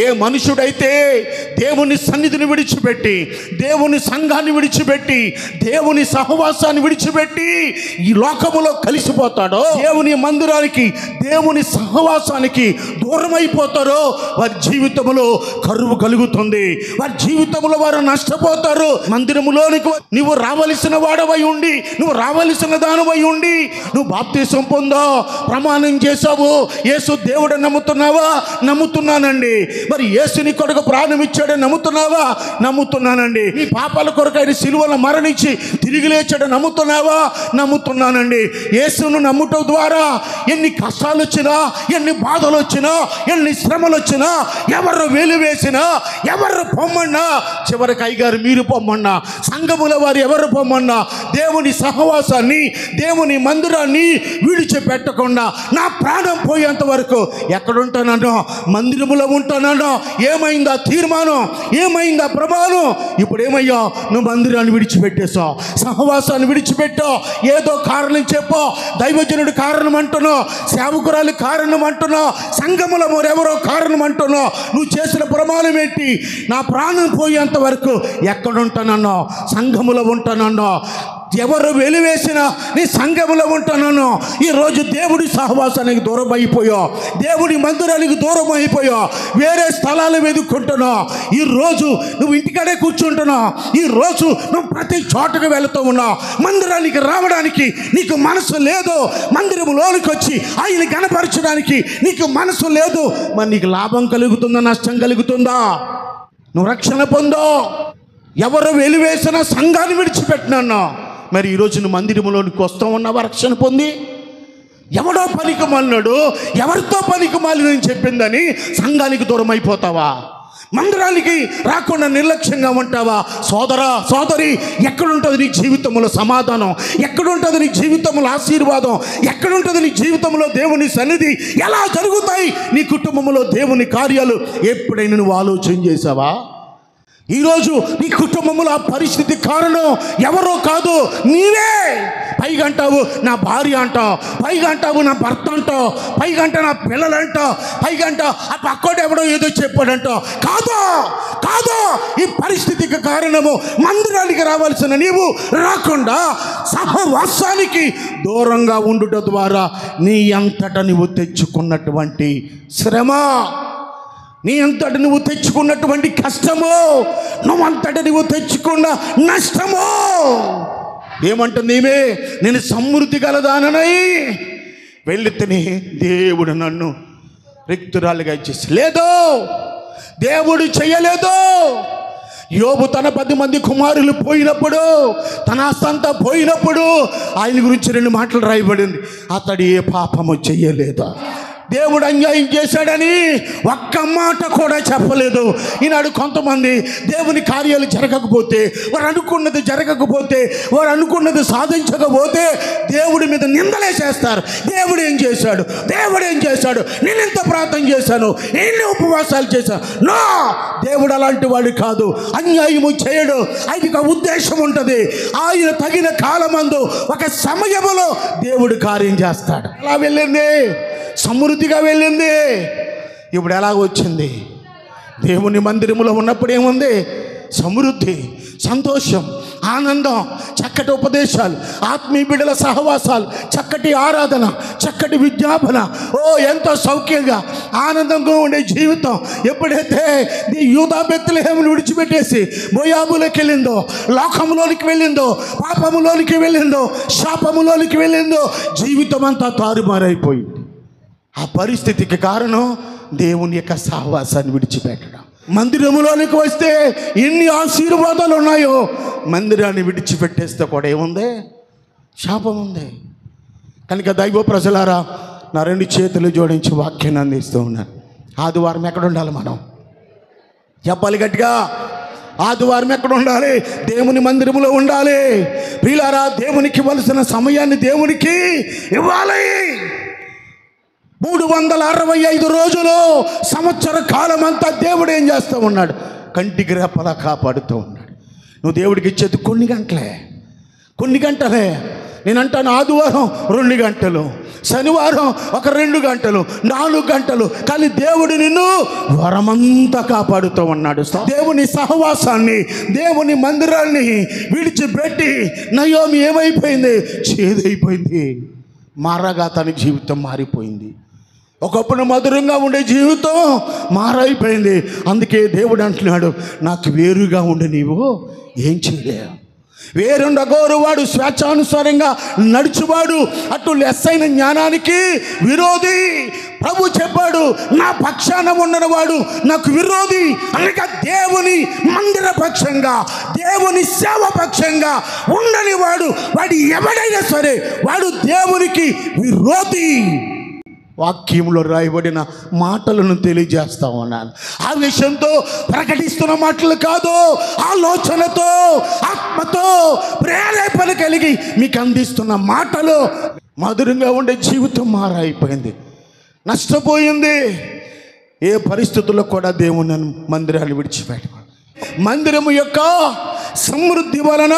ఏ మనుషుడైతే దేవుని సన్నిధిని విడిచిపెట్టి, దేవుని సంఘాన్ని విడిచిపెట్టి, దేవుని సహవాసాన్ని విడిచిపెట్టి ఈ లోకములో కలిసిపోతాడో, దేవుని మందిరానికి, దేవుని సహవాసానికి దూరం అయిపోతారో వారి జీవితంలో కరువు కలుగుతుంది. వారి జీవితంలో వారు నష్టపోతారు. మందిరములోనికి నువ్వు రావలసిన వాడవై ఉండి, నువ్వు రావలసిన దానివై ఉండి, నువ్వు బాప్తిసం పొందో ప్రమాణం చేసావు, యేసు దేవుడు నమ్ముతున్నావా? నమ్ముతున్నానండి. మరి యేసుని కొరకు ప్రాణం ఇచ్చాడని నమ్ముతున్నావా? నమ్ముతున్నానండి. నీ పాపాల కొరకు ఆయన సిలువలో మరణించి తిరిగి లేచాడని నమ్ముతున్నావా? నమ్ముతున్నానండి. యేసును నమ్ముట ద్వారా ఎన్ని కష్టాలు వచ్చినా, ఎన్ని బాధలు వచ్చినా, ఎన్ని శ్రమలు వచ్చినా, ఎవరు వెలివేసినా, ఎవరు పొమ్మన్నా, చివరికి అయ్యగారు మీరు పొమ్మన్నా, సంఘముల వారు ఎవరు పొమ్మన్నా, దేవుని సహవాసాన్ని, దేవుని మందిరాన్ని విడిచిపెట్టకుండా నా ప్రాణం పోయేంత వరకు ఎక్కడుంటానో, మందిరములో ఉంటానో. ఏమైందా తీర్మానం? ఏమైందా ప్రమాణం? ఇప్పుడు ఏమయ్యా, నువ్వు మందిరాన్ని విడిచిపెట్టేశావు, సహవాసాన్ని విడిచిపెట్టావు. ఏదో కారణం చెప్పో, దైవజనుడు కారణం అంటున్నావు, సేవకురాలు కారణం అంటున్నావు, సంఘముల మరెవరో కారణం అంటున్నావు. నువ్వు చేసిన ప్రమాణం ఏంటి? నా ప్రాణం పోయేంత వరకు ఎక్కడుంటానన్నా, సంఘములో ఉంటానన్నా. ఎవరు వెలివేసినా నీ సంఘములో ఉంటానన్నా. ఈరోజు దేవుడి సహవాసానికి దూరం అయిపోయా, దేవుడి మందిరానికి దూరం అయిపోయా, వేరే స్థలాలు వెతుక్కుంటున్నావు. ఈరోజు నువ్వు ఇంటికాడే కూర్చుంటున్నావు. ఈరోజు నువ్వు ప్రతి చోటకు వెళుతూ ఉన్నావు. మందిరానికి రావడానికి నీకు మనసు లేదు. మందిరంలోనికి వచ్చి ఆయన కనపరచడానికి నీకు మనసు లేదు. మరి నీకు లాభం కలుగుతుందా, నష్టం కలుగుతుందా? నువ్వు రక్షణ పొందో. ఎవరు వెలివేసిన సంఘాన్ని విడిచిపెట్టినన్నా. మరి ఈరోజు నువ్వు మందిరంలోనికి వస్తూ ఉన్నావా రక్షణ పొంది? ఎవడో పనికి మాలినాడు, ఎవరితో పనికి మాలినని చెప్పిందని సంఘానికి దూరం అయిపోతావా? మందిరానికి రాకుండా నిర్లక్ష్యంగా ఉంటావా? సోదరా, సోదరి, ఎక్కడుంటుంది నీ జీవితంలో సమాధానం? ఎక్కడుంటుంది నీ జీవితంలో ఆశీర్వాదం? ఎక్కడుంటుంది నీ జీవితంలో దేవుని సన్నిధి? ఎలా జరుగుతాయి నీ కుటుంబంలో దేవుని కార్యాలు? ఎప్పుడైనా నువ్వు ఆలోచన చేసావా? ఈరోజు నీ కుటుంబంలో ఆ పరిస్థితి కారణం ఎవరో కాదు, నీవే. పైగా అంటావు నా భార్య అంటావు, పైగా అంటావు నా భర్త అంటావు, పైగా అంటా నా పిల్లలు అంటావు, పైగా అంటావు ఆ పక్కోడు ఎవడో ఏదో చెప్పాడంటావు. కాదు, కాదు. ఈ పరిస్థితికి కారణము మందిరానికి రావాల్సిన నీవు రాకుండా సహవాసానికి దూరంగా ఉండుట ద్వారా నీ అంతట నువ్వు తెచ్చుకున్నటువంటి శ్రమ, నీ అంతట నువ్వు తెచ్చుకున్నటువంటి కష్టము, నువ్వంతట నువ్వు తెచ్చుకున్న నష్టము. ఏమంటుంది ఈమె? నేను సమృద్ధి గలదాననై వెళ్ళితేనే దేవుడు నన్ను రిక్తురాలుగా ఇచ్చేసి. లేదు, దేవుడు చెయ్యలేదు. యోబు తన 10 మంది కుమారులు పోయినప్పుడు, తన ఆస్తంతా పోయినప్పుడు ఆయన గురించి 2 మాటలు రాయబడింది. అతడు ఏ పాపము చెయ్యలేదు. దేవుడు అన్యాయం చేశాడని ఒక్క మాట కూడా చెప్పలేదు. ఈనాడు కొంతమంది దేవుని కార్యాలు జరగకపోతే, వారు అనుకున్నది జరగకపోతే, వారు అనుకున్నది సాధించకపోతే దేవుడి మీద నిందలేసేస్తారు. దేవుడు ఏం చేశాడు, దేవుడు ఏం చేశాడు, నేను ఎంత ప్రార్థన చేశాను, ఎన్ని ఉపవాసాలు చేశాను. నో, దేవుడు అలాంటి వాడు కాదు. అన్యాయము చేయడు. ఆయనకు ఉద్దేశం ఉంటుంది. ఆయన తగిన కాలమందు ఒక సమయములో దేవుడు కార్యం చేస్తాడు. అలా వెళ్ళింది, సమృద్ధిగా వెళ్ళింది. ఇప్పుడు ఎలాగ వచ్చింది? దేవుని మందిరములో ఉన్నప్పుడు ఏముంది? సమృద్ధి, సంతోషం, ఆనందం, చక్కటి ఉపదేశాలు, ఆత్మీయ బిడ్డల సహవాసాలు, చక్కటి ఆరాధన, చక్కటి విజ్ఞాపన. ఓ ఎంతో సౌఖ్యంగా ఆనందంగా ఉండే జీవితం. ఎప్పుడైతే ఈ యూదా బెత్లెహేమును విడిచిపెట్టేసి మోయాబులోకి వెళ్ళిందో, లోకంలోనికి వెళ్ళిందో, పాపములోనికి వెళ్ళిందో, శాపములోనికి వెళ్ళిందో, జీవితం అంతా తారుమారైపోయింది. ఆ పరిస్థితికి కారణం దేవుని యొక్క సహవాసాన్ని విడిచిపెట్టడం. మందిరములోనికి వస్తే ఎన్ని ఆశీర్వాదాలు ఉన్నాయో, మందిరాన్ని విడిచిపెట్టేస్తే కూడా ఏముంది? శాపం ఉంది. కనుక దైవ ప్రజలారా, నా 2 చేతులు జోడించి వాక్యాన్ని అందిస్తూ ఉన్నాను. ఆదివారం ఎక్కడ ఉండాలి? మనం చెప్పాలి గట్టిగా. ఆదివారం ఎక్కడ ఉండాలి? దేవుని మందిరములో ఉండాలి. ప్రియులారా, దేవునికి ఇవ్వాల్సిన సమయాన్ని దేవునికి ఇవ్వాలి. 365 రోజులు, సంవత్సర కాలం అంతా దేవుడు ఏం చేస్తూ ఉన్నాడు? కంటికి రెప్పలా కాపాడుతూ ఉన్నాడు. నువ్వు దేవుడికి ఇచ్చేది కొన్ని గంటలే. నేనంటాను ఆదివారం 2 గంటలు, శనివారం ఒక 2 గంటలు, 4 గంటలు, కానీ దేవుడు నిన్ను వరమంతా కాపాడుతూ ఉన్నాడు. దేవుని సహవాసాన్ని, దేవుని మందిరాన్ని విడిచిపెట్టి నయోమి ఏమైపోయింది? చేదైపోయింది. మారగా తన జీవితం మారిపోయింది. ఒకప్పుడు మధురంగా ఉండే జీవితం మారైపోయింది. అందుకే దేవుడు అంటున్నాడు, నాకు వేరుగా ఉండి నీవు ఏం చేయలేవు. వేరుండగోరు వాడు స్వేచ్ఛానుసారంగా నడుచువాడు అటు లెస్సైన జ్ఞానానికి విరోధి. ప్రభు చెప్పాడు, నా పక్షాన ఉన్నవాడు నాకు విరోధి. అనగా దేవుని మందిర పక్షంగా, దేవుని సేవ పక్షంగా ఉండని వాడు ఎవడైనా సరే వాడు దేవునికి విరోధి. వాక్యంలో రాయబడిన మాటలను తెలియజేస్తా ఉన్నాను. ఆ విషయంతో ప్రకటిస్తున్న మాటలు కాదు, ఆలోచనతో, ఆత్మతో ప్రేరేపణ కలిగి మీకు అందిస్తున్న మాటలు. మధురంగా ఉండే జీవితం మారైపోయింది, నష్టపోయింది. ఏ పరిస్థితుల్లో కూడా దేవుని మందిరాన్ని విడిచిపెట్టాడు. మందిరము యొక్క సమృద్ధి వలన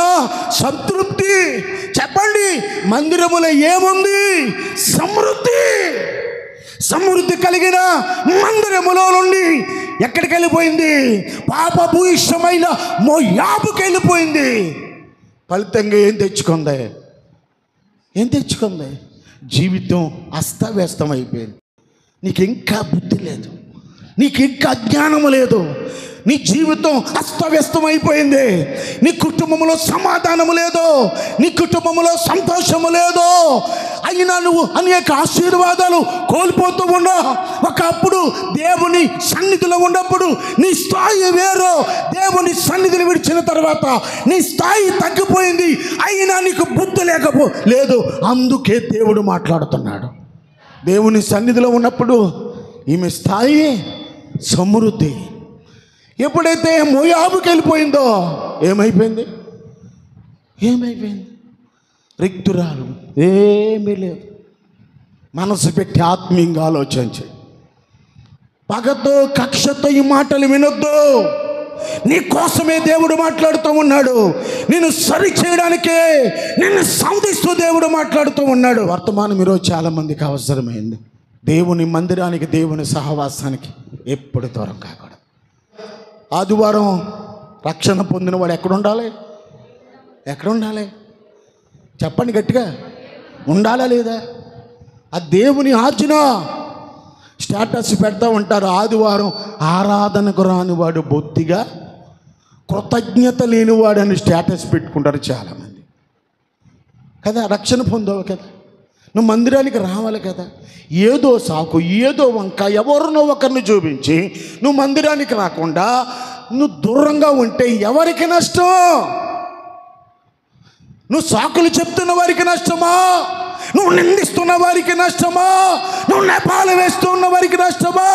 సంతృప్తి. చెప్పండి, మందిరములో ఏముంది? సమృద్ధి. సమృద్ధి కలిగిన మందిరములో నుండి ఎక్కడికి వెళ్ళిపోయింది? పాపభూయిష్టమైన మోయాబుకి వెళ్ళిపోయింది. ఫలితంగా ఏం తెచ్చుకుంది? జీవితం అస్తవ్యస్తం అయిపోయింది. నీకు ఇంకా బుద్ధి లేదు, నీకు ఇంకా జ్ఞానము లేదు. నీ జీవితం అస్తవ్యస్తం అయిపోయింది. నీ కుటుంబంలో సమాధానము లేదు, నీ కుటుంబంలో సంతోషము లేదు. అయినా నువ్వు అనేక ఆశీర్వాదాలు కోల్పోతూ ఉన్నావు. ఒకప్పుడు దేవుని సన్నిధిలో ఉన్నప్పుడు నీ స్థాయి వేరు, దేవుని సన్నిధిని విడిచిన తర్వాత నీ స్థాయి తగ్గిపోయింది. అయినా నీకు బుద్ధి లేదు. అందుకే దేవుడు మాట్లాడుతున్నాడు. దేవుని సన్నిధిలో ఉన్నప్పుడు ఈమె స్థాయి సమృద్ధి. ఎప్పుడైతే మోయాబుకి వెళ్ళిపోయిందో ఏమైపోయింది? రిక్తురాలు. ఏమీ లేదు. మనసు పెట్టి ఆత్మీయంగా ఆలోచించి, పగతో కక్షతో ఈ మాటలు వినొద్దు. నీ కోసమే దేవుడు మాట్లాడుతూ ఉన్నాడు. నిన్ను సరి చేయడానికే, నిన్ను సంధిస్తూ దేవుడు మాట్లాడుతూ ఉన్నాడు. వర్తమానం ఈరోజు చాలామందికి అవసరమైంది. దేవుని మందిరానికి, దేవుని సహవాసానికి ఎప్పుడు దూరం కాకూడదు. ఆదివారం రక్షణ పొందిన వాడు ఎక్కడ ఉండాలి? చెప్పండి గట్టిగా. ఉండాలా లేదా? ఆ దేవుని ఆజ్ఞ. స్టేటస్ పెడతా ఉంటారు, ఆదివారం ఆరాధనకు రానివాడు బొత్తిగా కృతజ్ఞత లేనివాడు అని స్టేటస్ పెట్టుకుంటారు చాలామంది కదా. రక్షణ పొందవు కదా, నువ్వు మందిరానికి రావాలి కదా. ఏదో సాకు, ఏదో వంక, ఎవరినో ఒకరిని చూపించి నువ్వు మందిరానికి రాకుండా నువ్వు దూరంగా ఉంటే ఎవరికి నష్టం? నువ్వు సాకులు చెప్తున్న వారికి నష్టమా? నువ్వు నిందిస్తున్న వారికి నష్టమా? నువ్వు నెపాలు వేస్తున్న వారికి నష్టమా?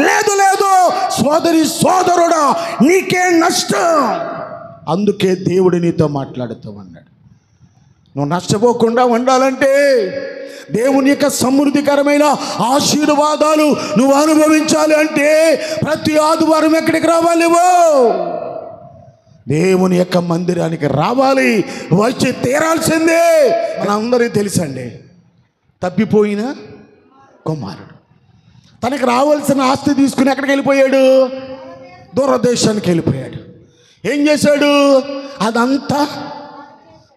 లేదు. సోదరి సోదరుడా, నీకే నష్టం. అందుకే దేవుడు నీతో మాట్లాడుతూ ఉన్నాడు. నువ్వు నష్టపోకుండా ఉండాలంటే, దేవుని యొక్క సమృద్ధికరమైన ఆశీర్వాదాలు నువ్వు అనుభవించాలి అంటే ప్రతి ఆదివారం ఎక్కడికి రావాలి? దేవుని యొక్క మందిరానికి రావాలి. వచ్చి తీరాల్సిందే. మనందరికీ తెలుసండి, తప్పిపోయిన కుమారుడు తనకు రావాల్సిన ఆస్తి తీసుకుని ఎక్కడికి వెళ్ళిపోయాడు? దూరదేశానికి వెళ్ళిపోయాడు. ఏం చేశాడు? అదంతా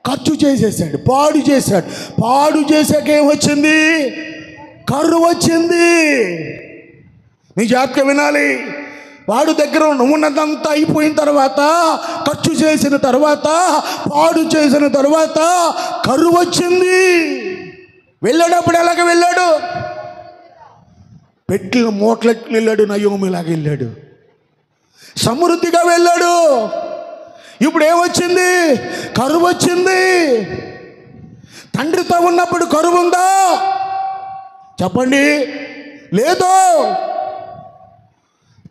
ఖర్చు చేసేసాడు, పాడు చేశాడు. పాడు చేసాక ఏమొచ్చింది? కరువు వచ్చింది. నీ జాగ్రత్తగా వినాలి. వాడు దగ్గర ఉన్నదంతా అయిపోయిన తర్వాత, ఖర్చు చేసిన తర్వాత, పాడు చేసిన తర్వాత కరువు వచ్చింది. వెళ్ళేటప్పుడు ఎలాగ వెళ్ళాడు? పెట్టిన మూటలెట్లు వెళ్ళాడు, నయోమిలాగా వెళ్ళాడు, సమృద్ధిగా వెళ్ళాడు. ఇప్పుడు ఏమొచ్చింది? కరువు వచ్చింది. తండ్రితో ఉన్నప్పుడు కరువు ఉందా? చెప్పండి. లేదు.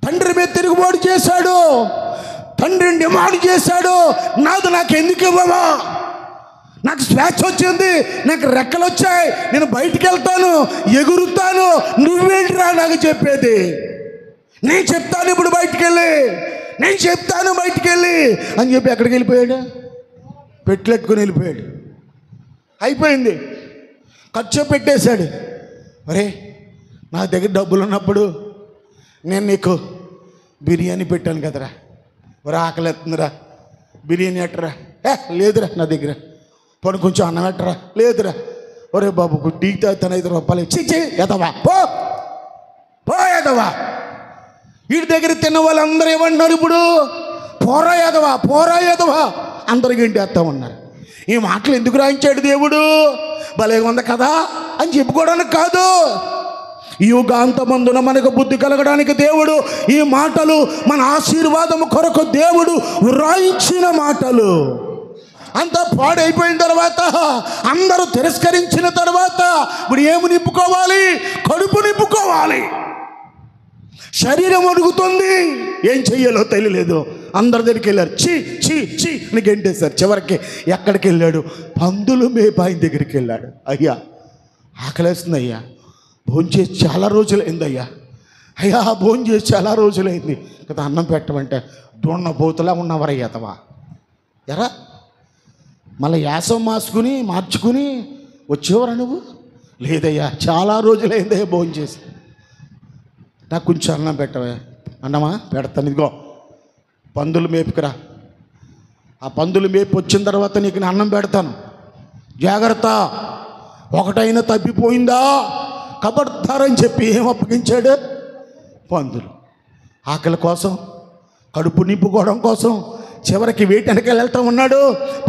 తండ్రి మీద తిరుగుబాటు చేశాడు, తండ్రిని డిమాండ్ చేశాడు. నాకు ఎందుకు ఇవ్వవా? నాకు స్వేచ్ఛ వచ్చింది, నాకు రెక్కలు వచ్చాయి, నేను బయటికి వెళ్తాను, ఎగురుతాను, నువ్వేంటిరా నాకు చెప్పేది? నేను చెప్తాను ఇప్పుడు బయటికి వెళ్ళి, నేను చెప్తాను బయటికి వెళ్ళి అని చెప్పి ఎక్కడికి వెళ్ళిపోయాడు? పెట్లెట్టుకుని వెళ్ళిపోయాడు. అయిపోయింది, ఖర్చు పెట్టేశాడు. ఒరే, నా దగ్గర డబ్బులు ఉన్నప్పుడు నేను నీకు బిర్యానీ పెట్టాను కదరా, ఒరే ఆకలి ఎత్తుందిరా, బిర్యానీ ఎట్టరా, లేదురా నా దగ్గర, పోనీ కొంచెం అన్నం ఎట్టరా, లేదురా, ఒరే బాబు టీ తాగుతాను 5 రూపాయలు, చిచ్చి ఎదవా పో ఎదవా. వీడి దగ్గర తిన్న వాళ్ళందరూ ఏమంటున్నారు ఇప్పుడు? పోరా ఎదవా అందరికి ఇంటేస్తా ఉన్నారు. ఈ మాటలు ఎందుకు రాయించాడు దేవుడు? భలే ఉంది కదా అని చెప్పుకోవడానికి కాదు, ఈ యుగాంతమందున మనకు బుద్ధి కలగడానికి దేవుడు ఈ మాటలు మన ఆశీర్వాదం కొరకు దేవుడు వ్రాయించిన మాటలు. అంతా పాడైపోయిన తర్వాత, అందరూ తిరస్కరించిన తర్వాత ఇప్పుడు ఏమి నింపుకోవాలి? కడుపు నింపుకోవాలి. శరీరం అడుగుతుంది, ఏం చెయ్యాలో తెలియలేదు. అందరి దగ్గరికి వెళ్ళారు, చీ అని గెంటేశారు. చివరికి ఎక్కడికి వెళ్ళాడు? పందులు మేపాయి దగ్గరికి వెళ్ళాడు. అయ్యా ఆకలేస్తుంది అయ్యా, భోంచేసి చాలా రోజులైంది అయ్యా భోంచేసి చాలా రోజులైంది కదా, అన్నం పెట్టమంటే దూన్న బోతులా ఉన్నవరయ్యతవా ఎరా, మళ్ళీ యాసం మార్చుకుని వచ్చేవరా నువ్వు? లేదయ్యా చాలా రోజులైందయ్యా భోంచేసి, నాకు కొంచెం అన్నం పెట్టవా. అన్నమా పెడతాను, ఇదిగో పందులు మేపుకురా, ఆ పందులు మేపు వచ్చిన తర్వాత నీకు నేను అన్నం పెడతాను, జాగ్రత్త, ఒకటైనా తప్పిపోయిందా కబడ్దారని చెప్పి ఏం అప్పగించాడు? పందులు. ఆకలి కోసం, కడుపు నింపుకోవడం కోసం చివరికి వేటి వెనకాల వెళ్తా ఉన్నాడు,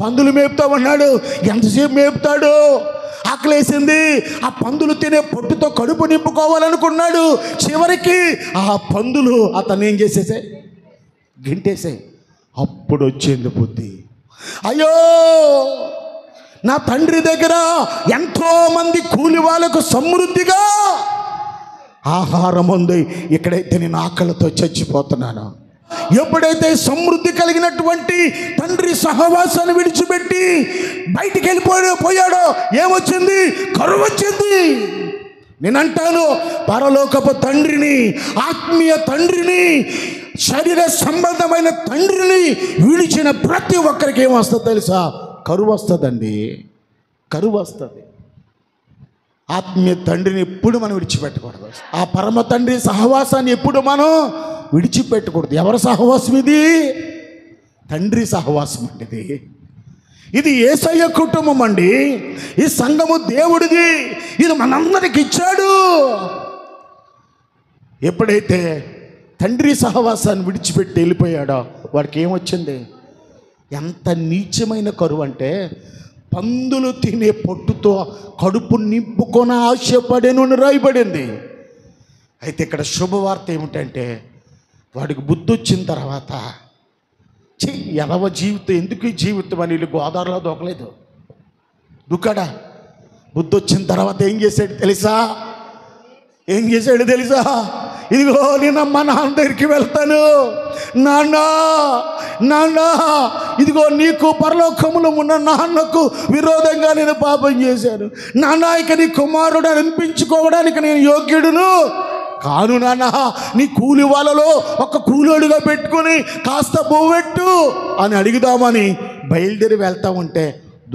పందులు మేపుతా ఉన్నాడు. ఎంతసేపు మేపుతాడు? ఆకలేసింది, ఆ పందులు తినే పొట్టుతో కడుపు నింపుకోవాలనుకున్నాడు. చివరికి ఆ పందులు అతను ఏం చేసేసాయి? గింటేసాయి. అప్పుడు వచ్చింది బుద్ధి, అయ్యో నా తండ్రి దగ్గర ఎంతోమంది కూలి వాళ్ళకు సమృద్ధిగా ఆహారం ఉంది, ఇక్కడైతే నేను ఆకలితో చచ్చిపోతున్నాను. ఎప్పుడైతే సమృద్ధి కలిగినటువంటి తండ్రి సహవాసాన్ని విడిచిపెట్టి బయటికి పోయాడో ఏమొచ్చింది? కరువు వచ్చింది. నేనంటాను, పరలోకపు తండ్రిని, ఆత్మీయ తండ్రిని, శరీర సంబంధమైన తండ్రిని విడిచిన ప్రతి ఒక్కరికి ఏమొస్తుంది తెలుసా? కరువు వస్తుందండి, కరువు వస్తుంది. ఆత్మీయ తండ్రిని ఎప్పుడు మనం విడిచిపెట్టకూడదు. ఆ పరమ తండ్రి సహవాసాన్ని ఎప్పుడు మనం విడిచిపెట్టకూడదు. ఎవరి సహవాసం ఇది? తండ్రి సహవాసం అండి. ఇది యేసయ్య కుటుంబం అండి. ఈ సంఘము దేవుడిది, ఇది మనందరికి ఇచ్చాడు. ఎప్పుడైతే తండ్రి సహవాసాన్ని విడిచిపెట్టి వెళ్ళిపోయాడో వాడికి ఏమొచ్చింది? ఎంత నీచమైన కరువు అంటే, పందులు తినే పొట్టుతో కడుపు నింపుకొని ఆశపడేను రాయబడింది. అయితే ఇక్కడ శుభవార్త ఏమిటంటే, వాడికి బుద్ధి వచ్చిన తర్వాత, ఎలవ జీవితం ఎందుకు ఈ జీవితం అని వీళ్ళు గోదావరిలో దూకలేదు, దుకాడా. బుద్ధి వచ్చిన తర్వాత ఏం చేశాడు తెలుసా? ఇదిగో నేను అమ్మ నాన్న దగ్గరికి వెళ్తాను, నాన్న ఇదిగో నీకు పరలోకములో ఉన్న నాన్నకు విరోధంగా నేను పాపం చేశాను నాన్న, ఇక నీ కుమారుడు అనిపించుకోవడానికి నేను యోగ్యుడును కాను నాన్న, నీ కూలి వాళ్ళలో ఒక కూలోడుగా పెట్టుకుని కాస్త బొవ్వెట్టు అని అడుగుదామని బయలుదేరి వెళ్తా ఉంటే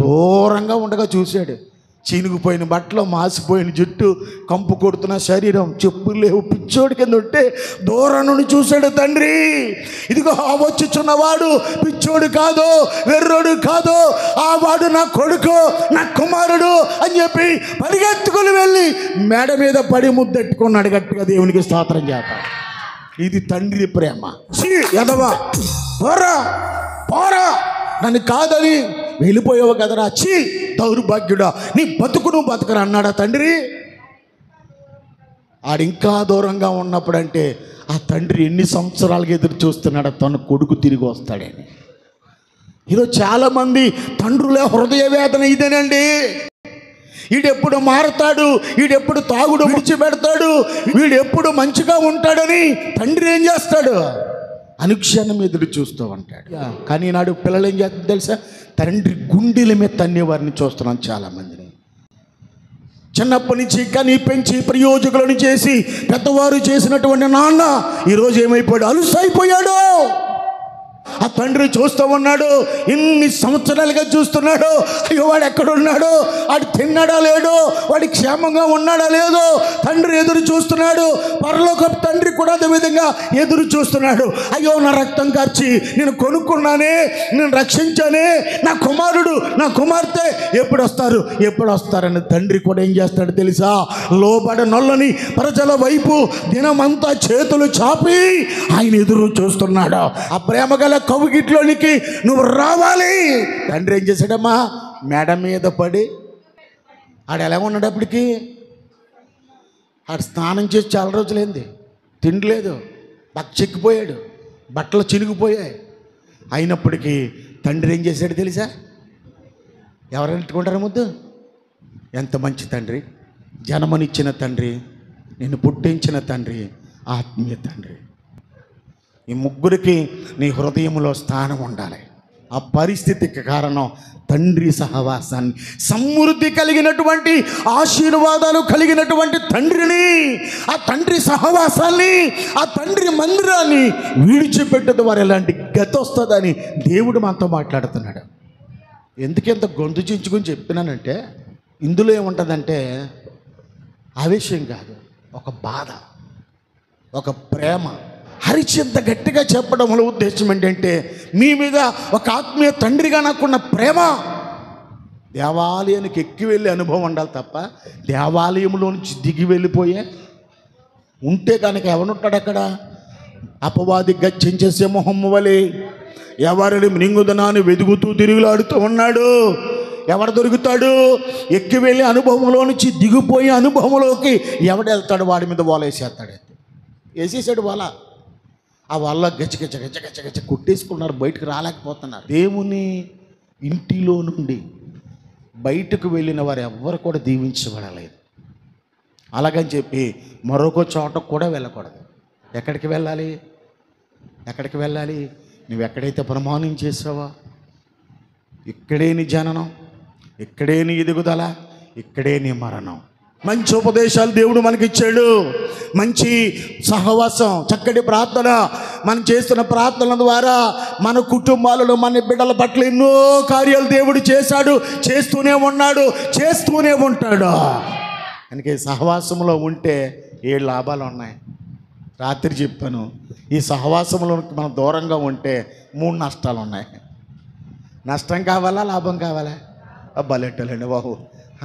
దూరంగా ఉండగా చూశాడు. చీనుకుపోయిన బట్టలు, మాసిపోయిన జుట్టు, కంపు కొడుతున్న శరీరం, చెప్పులు లేవు, పిచ్చోడి కింద ఉంటే దూరం నుండి చూశాడు తండ్రి. ఇదిగో వచ్చుచున్నవాడు పిచ్చోడు కాదు, వెర్రోడు కాదు, ఆ వాడు నా కొడుకు, నా కుమారుడు అని చెప్పి పరిగెత్తుకుని వెళ్ళి మేడ మీద పడి ముద్దెట్టుకున్నాడు గట్టిగా. దేవునికి స్తోత్రం చేద్దాం. ఇది తండ్రి ప్రేమ. ఎదవా పోరా నన్ను కాదని వెళ్ళిపోయావు కదరా, దౌర్భాగ్యుడా, నీ బతుకును బతుకరా అన్నాడా తండ్రి. ఆడింకా దూరంగా ఉన్నప్పుడంటే ఆ తండ్రి ఎన్ని సంవత్సరాలుగా ఎదురు చూస్తున్నాడు తన కొడుకు తిరిగి వస్తాడని. ఈరోజు చాలామంది తండ్రులే హృదయ వేదన ఇదేనండి. వీడెప్పుడు మారతాడు, వీడెప్పుడు తాగుడు విడిచిపెడతాడు, వీడెప్పుడు మంచిగా ఉంటాడని తండ్రి ఏం చేస్తాడు? అనుక్షణం ఎదురు చూస్తూ ఉంటాడు. కానీ నాడు పిల్లలు ఏం చేస్తుంది తెలుసా? తండ్రి గుండెల మీద తన్నేవారిని చూస్తున్నాం చాలామందిని. చిన్నప్పటి నుంచి కని పెంచి ప్రయోజకులను చేసి పెద్దవారు చేసినటువంటి నాన్న ఈరోజు ఏమైపోయాడు? అలుసైపోయాడు. ఆ తండ్రి చూస్తూ ఉన్నాడు. ఇన్ని సంవత్సరాలుగా చూస్తున్నాడు. అయ్యో వాడు ఎక్కడున్నాడు, వాడు తిన్నాడా లేడు, వాడి క్షేమంగా ఉన్నాడా లేదో తండ్రి ఎదురు చూస్తున్నాడు. పరలోకపు తండ్రి కూడా అదే విధంగా ఎదురు చూస్తున్నాడు. అయ్యో నా రక్తం కార్చి నేను కొనుక్కున్నానే, నేను రక్షించానే, నా కుమారుడు నా కుమార్తె ఎప్పుడు వస్తారని తండ్రి కూడా ఏం చేస్తాడు తెలుసా? లోబడనొల్లని ప్రజల వైపు దినమంతా చేతులు చాపి ఆయన ఎదురు చూస్తున్నాడు. ఆ ప్రేమ గల కవుగిట్లోనికి నువ్వు రావాలి. తండ్రి ఏం చేశాడమ్మా? మేడ మీద పడి ఆడు ఎలా ఉన్నాడు అప్పటికి? ఆడు స్నానం చేసి చాలా రోజులైంది, తిండిలేదు, పచ్చెక్కిపోయాడు, బట్టలు చినిగిపోయాయి. అయినప్పటికీ తండ్రి ఏం చేశాడు తెలుసా? ఎవరైనా ఎత్తుకుంటారు ముద్దు? ఎంత మంచి తండ్రి, జన్మనిచ్చిన తండ్రి, నిన్ను పుట్టించిన తండ్రి, ఆత్మీయ తండ్రి. ఈ ముగ్గురికి నీ హృదయంలో స్థానం ఉండాలి. ఆ పరిస్థితికి కారణం తండ్రి సహవాసాన్ని, సమృద్ధి కలిగినటువంటి ఆశీర్వాదాలు కలిగినటువంటి తండ్రిని, ఆ తండ్రి సహవాసాన్ని, ఆ తండ్రి మందిరాన్ని విడిచిపెట్టదు వారు ఎలాంటి గతి వస్తుందని దేవుడు మనతో మాట్లాడుతున్నాడు. ఎందుకెంత గొంతు చించుకొని చెప్తున్నానంటే, ఇందులో ఏముంటుందంటే ఆవేశం కాదు, ఒక బాధ, ఒక ప్రేమ. హరిచింత గట్టిగా చెప్పడం వల్ల ఉద్దేశం ఏంటంటే, మీ మీద ఒక ఆత్మీయ తండ్రిగా నాకున్న ప్రేమ. దేవాలయానికి ఎక్కి వెళ్ళే అనుభవం ఉండాలి తప్ప దేవాలయంలో నుంచి దిగి వెళ్ళిపోయే ఉంటే కనుక ఎవరుంటాడు అక్కడ? అపవాది గర్జించే సింహం వలె ఎవరిని మృంగుదనాన్ని వెతుకుతూ తిరుగులాడుతూ ఉన్నాడు. ఎవరు దొరుకుతాడు? ఎక్కి వెళ్ళే అనుభవంలో నుంచి దిగిపోయే అనుభవంలోకి ఎవడెళ్తాడు? వాడి మీద వల వేసేస్తాడు. వేసేసాడు వల. ఆ వల్ల గచ్చగచ్చ గచ్చగచ్చ గచ్చ కొట్టేసుకున్నారు, బయటకు రాలేకపోతున్నారు. దేవుని ఇంటిలో నుండి బయటకు వెళ్ళిన వారు ఎవ్వరు కూడా దీవించబడలేదు. అలాగని చెప్పి మరొక చోటకు కూడా వెళ్ళకూడదు. ఎక్కడికి వెళ్ళాలి? ఎక్కడికి వెళ్ళాలి? నువ్వు ఎక్కడైతే ప్రమాణం చేసావో ఇక్కడే నీ జననం, ఇక్కడే నీ ఎదుగుదల, ఇక్కడే నీ మరణం. మంచి ఉపదేశాలు దేవుడు మనకిచ్చాడు. మంచి సహవాసం, చక్కటి ప్రార్థన. మనం చేస్తున్న ప్రార్థనల ద్వారా మన కుటుంబాలలో, మన బిడ్డల పట్ల ఎన్నో కార్యాలు దేవుడు చేశాడు, చేస్తూనే ఉన్నాడు, చేస్తూనే ఉంటాడు. అందుకే సహవాసంలో ఉంటే 7 లాభాలు ఉన్నాయి. రాత్రి చెప్పాను, ఈ సహవాసంలో మనం దూరంగా ఉంటే 3 నష్టాలు ఉన్నాయి. నష్టం కావాలా, లాభం కావాలా? బలెట్టలేండి బాబు,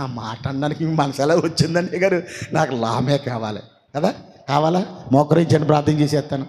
ఆ మాట అనడానికి మీ మనసు ఎలా వచ్చిందండి గారు? నాకు లాభమే కావాలి కదా. కావాలా? మోకరించండి, ప్రార్థన చేసేస్తాను.